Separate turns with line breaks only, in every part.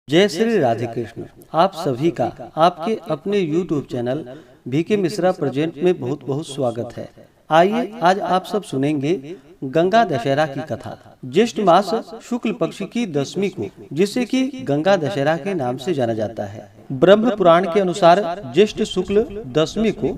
जय श्री राधे कृष्ण। आप सभी का आपके अपने YouTube channel VK Mishra present में बहुत बहुत स्वागत है। आइए आज आप सब सुनेंगे गंगा दशहरा की कथा। ज्येष्ठ मास शुक्ल पक्ष की दशमी को, जिसे कि गंगा दशहरा के नाम से जाना जाता है, ब्रह्म पुराण के अनुसार ज्येष्ठ शुक्ल दशमी को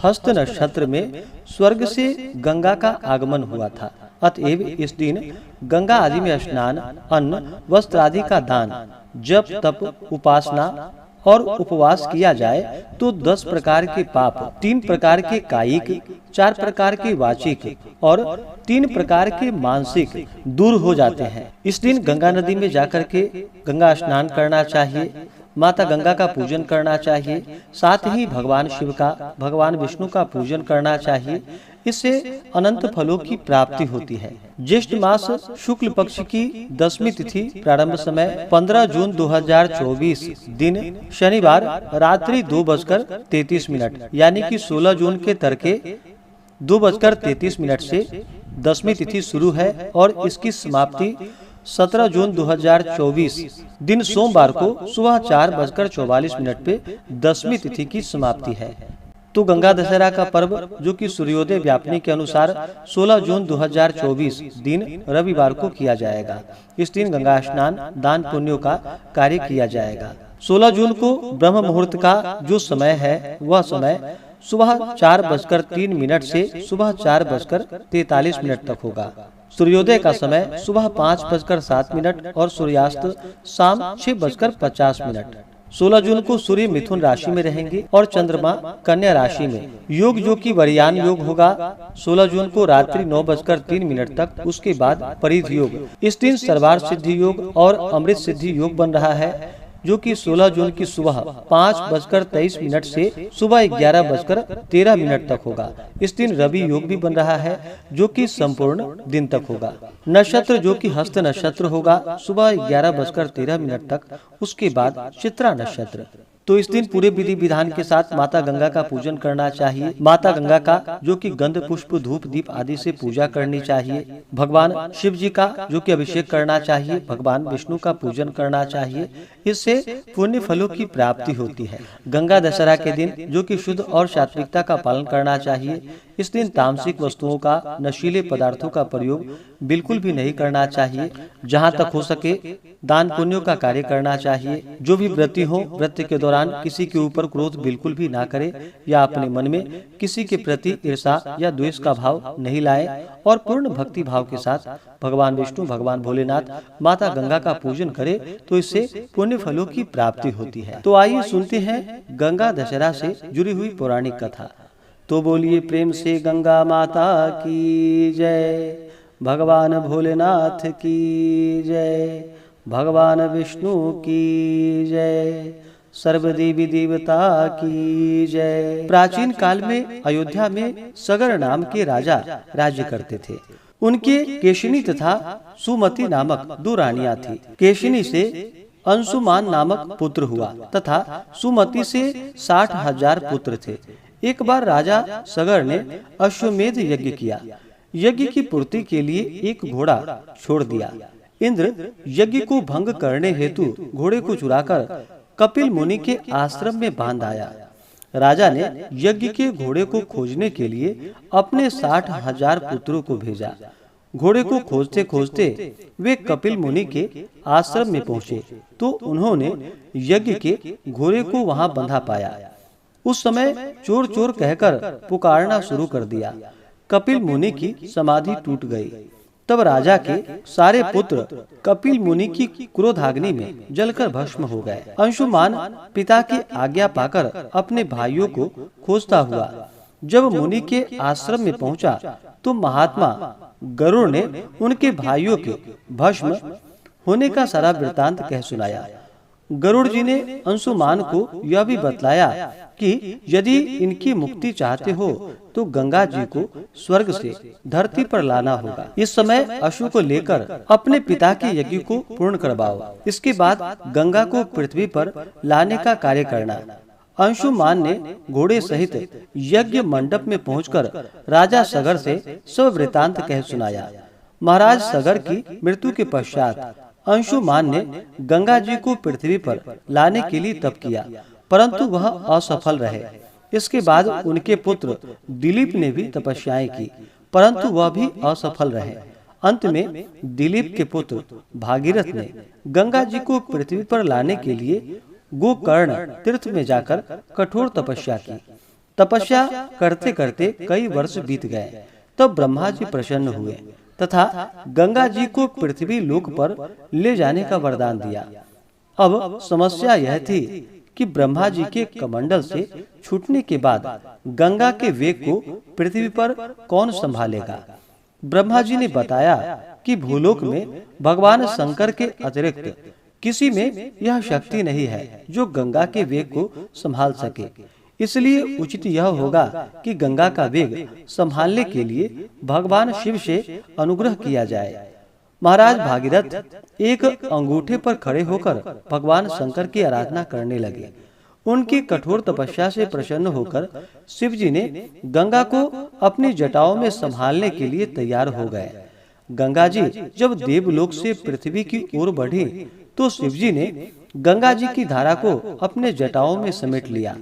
हस्त नक्षत्र में स्वर्ग से गंगा का आगमन हुआ था। अतएव इस दिन गंगा आदि में स्नान, अन्न, वस्त्र आदि का दान, जप तप, उपासना और उपवास किया जाए तो 10 प्रकार के पाप, 3 प्रकार के कायिक, 4 प्रकार के वाचिक और 3 प्रकार के मानसिक दूर हो जाते हैं। इस दिन गंगा नदी में जाकर के गंगा स्नान करना चाहिए, माता गंगा का पूजन करना चाहिए, साथ ही भगवान शिव का, भगवान विष्णु का पूजन करना चाहिए। इससे अनंत फलों की प्राप्ति होती है। ज्येष्ठ मास शुक्ल पक्ष की दशमी तिथि प्रारंभ समय 15 जून 2024 दिन शनिवार रात्रि 2:33 यानी कि 16 जून के तड़के 2:33 से दशमी तिथि शुरू है और इसकी समाप्ति 17 जून 2024 दिन सोमवार को सुबह 4:44 पे दशमी तिथि की समाप्ति है। तो गंगा दशहरा का पर्व, जो कि सूर्योदय व्यापनी के अनुसार 16 जून 2024 दिन रविवार को किया जाएगा। इस दिन गंगा स्नान, दान पुण्यों का कार्य किया जाएगा। 16 जून को ब्रह्म मुहूर्त का जो समय है, वह समय सुबह 4:03 से सुबह 4:43 तक होगा। सूर्योदय का समय सुबह 5:07 और सूर्यास्त शाम 6:50। 16 जून को सूर्य मिथुन राशि में रहेंगे और चंद्रमा कन्या राशि में। योग जो कि वरयान योग होगा 16 जून को रात्रि 9:03 तक। उसके बाद परिध योग। इस दिन सर्वार सिद्धि योग और अमृत सिद्धि योग बन रहा है, जो कि 16 जून की सुबह 5:23 से सुबह 11:13 तक होगा। इस दिन रवि योग भी बन रहा है, जो कि संपूर्ण दिन तक होगा। नक्षत्र जो कि हस्त नक्षत्र होगा सुबह 11:13 तक। उसके बाद चित्रा नक्षत्र। तो इस दिन पूरे विधि विधान के साथ माता गंगा का पूजन करना चाहिए। माता गंगा का जो कि गंध पुष्प धूप दीप आदि से पूजा करनी चाहिए। भगवान शिव जी का जो कि अभिषेक करना चाहिए। भगवान विष्णु का पूजन करना चाहिए। इससे पुण्य फलों की प्राप्ति होती है। गंगा दशहरा के दिन जो कि शुद्ध और सात्विकता का पालन करना चाहिए। इस दिन तामसिक वस्तुओं का, नशीले पदार्थों का प्रयोग बिल्कुल भी नहीं करना चाहिए। जहाँ तक हो सके दान पुण्यों का कार्य करना चाहिए। जो भी व्रती हो, व्रत के दौरान किसी के ऊपर क्रोध बिल्कुल भी ना करे या अपने मन में किसी के प्रति ईर्षा या द्वेष का भाव नहीं लाए और पूर्ण भक्ति भाव के साथ भगवान विष्णु, भगवान भोलेनाथ, माता गंगा का पूजन करे तो इससे पुण्य फलों की प्राप्ति होती है। तो आइए सुनते हैं गंगा दशहरा से जुड़ी हुई पौराणिक कथा। तो बोलिए प्रेम से गंगा माता की जय, भगवान भोलेनाथ की जय, भगवान विष्णु की जय, सर्वदेवी देवता की जय। प्राचीन काल में अयोध्या में सगर नाम के राजा राज्य करते थे। उनके केशिनी तथा सुमति नामक 2 रानियां थी। केशिनी से अंशुमान नामक पुत्र हुआ तथा सुमति से 60,000 पुत्र थे। एक बार राजा सगर ने अश्वमेध यज्ञ किया। यज्ञ की पूर्ति के लिए एक घोड़ा छोड़ दिया। इंद्र यज्ञ को भंग करने हेतु घोड़े को चुराकर कपिल मुनि के आश्रम में बांध आया। राजा ने यज्ञ के घोड़े को खोजने के लिए अपने 60,000 पुत्रों को भेजा। घोड़े को खोजते खोजते वे कपिल मुनि के आश्रम में पहुँचे तो उन्होंने यज्ञ के घोड़े को वहां बंधा पाया। उस समय चोर चोर कहकर पुकारना शुरू कर दिया। कपिल मुनि की समाधि टूट गई। तब राजा के सारे पुत्र कपिल मुनि की क्रोधाग्नि में जलकर भस्म हो गए। अंशुमान पिता की आज्ञा पाकर अपने भाइयों को खोजता हुआ जब मुनि के आश्रम में पहुंचा तो महात्मा गरुड़ ने उनके भाइयों के भस्म होने का सारा वृतांत कह सुनाया। गरुड़ जी ने अंशुमान को यह भी बतलाया कि यदि इनकी मुक्ति चाहते हो तो गंगा जी को स्वर्ग से धरती पर लाना होगा। इस समय अश्व को लेकर अपने पिता के यज्ञ को पूर्ण करवाओ। इसके बाद गंगा को पृथ्वी पर लाने का कार्य करना। अंशुमान ने घोड़े सहित यज्ञ मंडप में पहुंचकर राजा सगर से सब वृतांत कह सुनाया। महाराज सगर की मृत्यु के पश्चात अंशुमान ने गंगा जी को पृथ्वी पर लाने के लिए तप किया, परंतु वह असफल रहे। इसके बाद उनके पुत्र दिलीप ने भी तपस्याएं की, परंतु वह भी असफल रहे। अंत में दिलीप के पुत्र भागीरथ ने गंगा जी को पृथ्वी पर लाने के लिए गोकर्ण तीर्थ में जाकर कठोर तपस्या की। तपस्या करते करते कई वर्ष बीत गए। तब ब्रह्मा जी प्रसन्न हुए तथा गंगा जी को पृथ्वी लोक पर ले जाने का वरदान दिया। अब समस्या यह थी कि ब्रह्मा जी के कमंडल से छूटने के बाद गंगा के वेग को पृथ्वी पर कौन संभालेगा। ब्रह्मा जी ने बताया कि भूलोक में भगवान शंकर के अतिरिक्त किसी में यह शक्ति नहीं है जो गंगा के वेग को संभाल सके। इसलिए उचित यह होगा कि गंगा का वेग संभालने के लिए भगवान शिव से अनुग्रह किया जाए। महाराज भागीरथ एक अंगूठे पर खड़े होकर भगवान शंकर की आराधना करने लगे। उनकी कठोर तपस्या से प्रसन्न होकर शिव जी ने गंगा को अपनी जटाओं में संभालने के लिए तैयार हो गए। गंगा जी जब देवलोक से पृथ्वी की ओर बढ़ी तो शिव जी ने गंगा जी की धारा को अपने जटाओं में समेट लिया।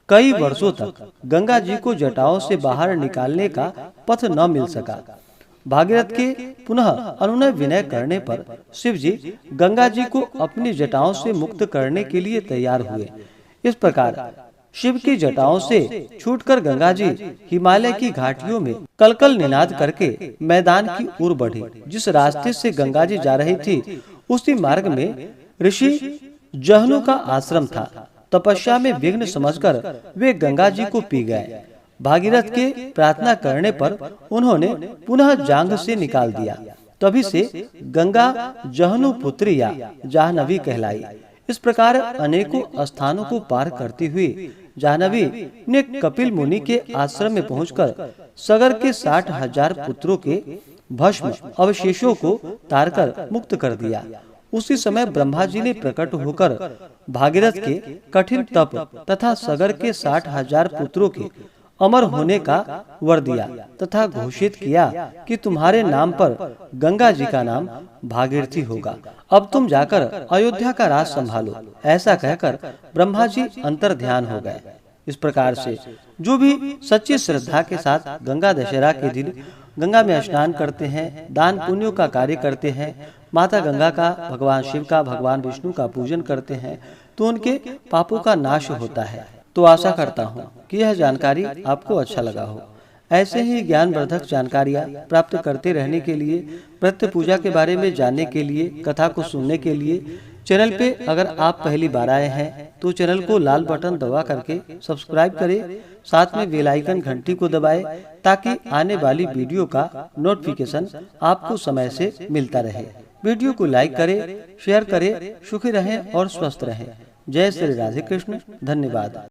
कई वर्षों तक गंगा जी को जटाओं से बाहर निकालने का पथ न मिल सका। भागीरथ के पुनः अनुनय विनय करने पर शिव जी गंगा जी को अपनी जटाओं से मुक्त करने के लिए तैयार हुए। इस प्रकार शिव की जटाओं से छूटकर गंगा जी हिमालय की घाटियों में कलकल निनाद करके मैदान की ओर बढ़ी। जिस रास्ते से गंगा जी जा रही थी उसी मार्ग में ऋषि जहनु का आश्रम था। तपस्या में विघ्न समझकर वे गंगा जी को पी गए। भागीरथ के प्रार्थना करने पर उन्होंने पुनः जांघ से निकाल दिया। तभी से गंगा जहनु पुत्री या जाह्नवी कहलाई। इस प्रकार अनेकों स्थानों को पार करती हुई जाह्नवी ने कपिल मुनि के आश्रम में पहुंचकर सगर के 60,000 पुत्रों के भस्म अवशेषों को तारकर मुक्त कर दिया। उसी समय ब्रह्मा जी ने प्रकट होकर भागीरथ के कठिन तप तथा सगर के 60,000 पुत्रों के अमर होने का वर दिया तथा घोषित किया कि तुम्हारे नाम पर गंगा जी का नाम भागीरथी होगा। अब तुम जाकर अयोध्या का राज संभालो। ऐसा कहकर ब्रह्मा जी अंतर ध्यान हो गए। इस प्रकार से जो भी सच्ची श्रद्धा के साथ गंगा दशहरा के दिन गंगा में स्नान करते हैं, दान पुण्यों का कार्य करते हैं, माता गंगा का, भगवान शिव का, भगवान विष्णु का पूजन करते हैं तो उनके पापों का नाश होता है। तो आशा करता हूँ कि यह जानकारी आपको अच्छा लगा हो। ऐसे ही ज्ञानवर्धक जानकारियाँ प्राप्त करते रहने के लिए, प्रत्य पूजा के बारे में जानने के लिए, कथा को सुनने के लिए चैनल पे अगर आप पहली बार आए हैं तो चैनल को लाल बटन दबा करके सब्सक्राइब करें। साथ में बेल आइकन घंटी को दबाएं ताकि आने वाली वीडियो का नोटिफिकेशन आपको समय से मिलता रहे। वीडियो को लाइक करें, शेयर करें। सुखी रहें और स्वस्थ रहें। जय श्री राधे कृष्ण। धन्यवाद।